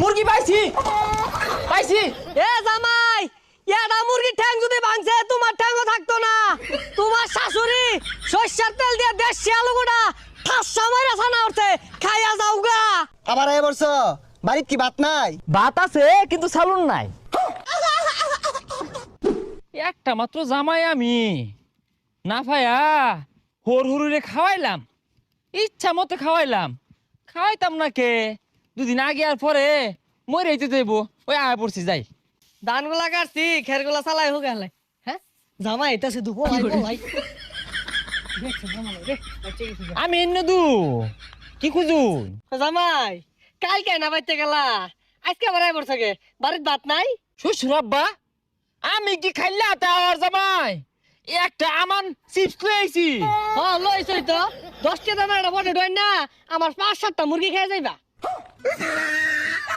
মুরগি পাইছি পাইছি। এ জামাই, এটা মুরগির ঠ্যাং যদি ভাঙছে তোমার ঠ্যাংও থাকতো না। তোমার শাশুড়ি সরষের তেল দিয়ে দেশি আলু গোটা ঠাসা মাইরা ছানা উঠছে, খাইয়া যাও গা। আবার এ বলছ বাড়িত কি ভাত নাই? ভাত আছে কিন্তু সালুন নাই। একটা মাত্র জামাই আমি না ভাইয়া হর হরুরে খাওয়াইলাম, ইচ্ছা মতো খাওয়াইলাম, খাওয়াইতাম না কে দুদিন আগে আর পরে মরে হইতে দেব। ওই আয় পড়ছি যাই। ধানগুলা কাটছি, খেরগুলা চালাই হোক গেলে। হ্যাঁ জামাই এটা শুধু ভাই। আমি এনে দু কি খুঁজুন? জামাই কালকে না বাইতে গেলা, আজকে আবার আইবর থাকে, বাড়ির ভাত নাই। শ্বশুর আব্বা আমি কি খাইলা তার জামাই একটা আমান চিপস লইছি। হ্যাঁ লইছই তো, 10টা দানা একটা বটে ডয় না, আমার 5-7টা মুরগি খেয়ে যাইবা।